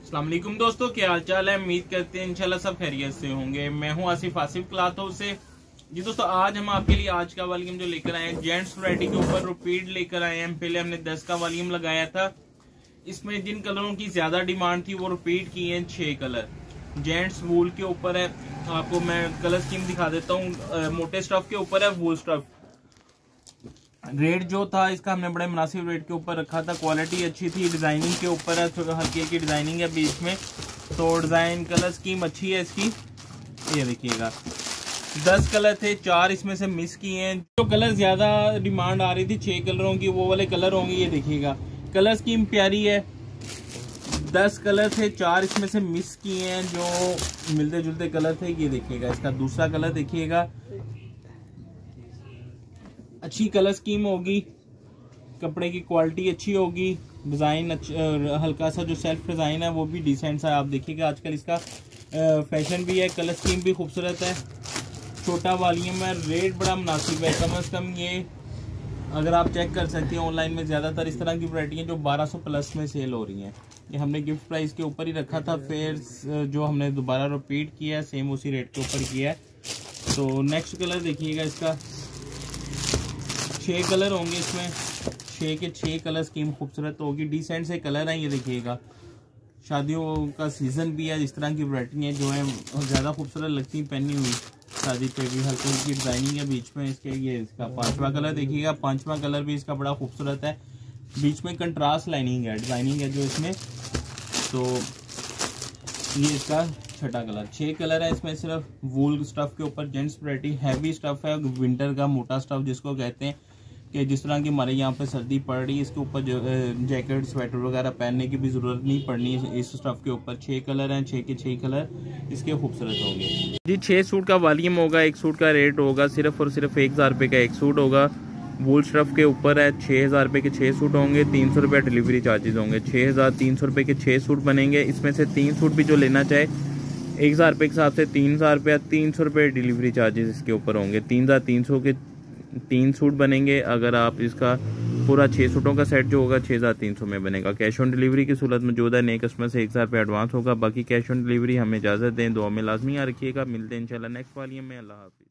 अस्सलाम वालेकुम दोस्तों, क्या हाल चाल है। उम्मीद करते हैं इंशाल्लाह सब खैरियत से होंगे। मैं हूं आसिफ क्लॉथ हाउस से। जी दोस्तों, आज हम आपके लिए आज का वॉल्यूम जो लेकर आए हैं जेंट्स वैरायटी के ऊपर रिपीट लेकर आए हैं। पहले हमने 10 का वॉल्यूम लगाया था। इसमें जिन कलरों की ज्यादा डिमांड थी वो रिपीट किए हैं 6 कलर। जेंट्स वूल के ऊपर है। आपको मैं कलर स्कीम दिखा देता हूँ। मोटे स्टफ के ऊपर है, वूल स्टफ। रेट जो था इसका हमने बड़े मुनासिब रेट के ऊपर रखा था। क्वालिटी अच्छी थी। डिजाइनिंग के ऊपर है, थोड़ा हल्की हल्की डिजाइनिंग है बीच में, तो डिजाइन कलर स्कीम अच्छी है इसकी। ये देखिएगा 10 कलर थे, 4 इसमें से मिस किए हैं। जो कलर ज्यादा डिमांड आ रही थी 6 कलरों की, वो वाले कलर होंगे। ये देखिएगा कलर स्कीम प्यारी है। 10 कलर थे, 4 इसमें से मिस किए हैं जो मिलते जुलते कलर थे। ये देखिएगा इसका दूसरा कलर देखिएगा, अच्छी कलर स्कीम होगी, कपड़े की क्वालिटी अच्छी होगी, डिजाइन हल्का सा जो सेल्फ डिजाइन है वो भी डिसेंट सा आप देखिएगा। आजकल इसका फैशन भी है, कलर स्कीम भी खूबसूरत है। छोटा वॉल्यूम है, रेट बड़ा मुनासिब है। कम से कम ये अगर आप चेक कर सकते हैं ऑनलाइन में ज्यादातर इस तरह की वैरायटियां जो 1200 प्लस में सेल हो रही हैं। ये हमने गिफ्ट प्राइस के ऊपर ही रखा था, फिर जो हमने दोबारा रिपीट किया सेम उसी रेट के ऊपर किया है। तो नेक्स्ट कलर देखिएगा, इसका 6 कलर होंगे इसमें। 6 के 6 कलर स्कीम खूबसूरत होगी, डिसेंट से कलर हैं। ये देखिएगा शादियों का सीजन भी है, इस तरह की वैरायटी जो है ज़्यादा खूबसूरत लगती हैं पहनी हुई। शादी पे भी हल्की हल्की डिजाइनिंग है बीच में इसके। ये इसका 5वां कलर देखिएगा, 5वां कलर भी इसका बड़ा खूबसूरत है। बीच में कंट्रास्ट लाइनिंग है, डिजाइनिंग है जो इसमें। तो ये इसका 6ठा कलर। 6 कलर है इसमें सिर्फ वूल स्टफ के ऊपर। जेंट्स वैरायटी हैवी स्टफ है, विंटर का मोटा स्टफ जिसको कहते हैं, कि जिस तरह की हमारे यहाँ पे सर्दी पड़ रही है इसके ऊपर जैकेट स्वेटर वगैरह पहनने की भी जरूरत नहीं पड़नी है इस स्टफ के ऊपर। 6 कलर हैं, 6 के 6 कलर इसके खूबसूरत होंगे जी। 6 सूट का वॉल्यूम होगा। एक सूट का रेट होगा सिर्फ और सिर्फ 1000 रुपये का एक सूट होगा। वूल स्टफ के ऊपर है। 6000 रुपये के 6 सूट होंगे। 300 रुपये डिलीवरी चार्जेस होंगे। 6300 रुपये के 6 सूट बनेंगे। इसमें से 3 सूट भी जो लेना चाहे 1000 रुपये के हिसाब से 3000 रुपया, 300 रुपये डिलीवरी चार्जेस इसके ऊपर होंगे। 3300 के 3 सूट बनेंगे। अगर आप इसका पूरा 6 सूटों का सेट जो होगा 6300 में बनेगा। कैश ऑन डिलीवरी की सूरत मौजूद है। नए कस्टमर से 1000 रुपये एडवांस होगा। बाकी कैश ऑन डिलीवरी हमें इजाजत दें, दुआ में लाजमी आ रखिएगा। मिलते हैं इंशाल्लाह नेक्स्ट वॉल्यूम में। अल्लाह हाफिज़।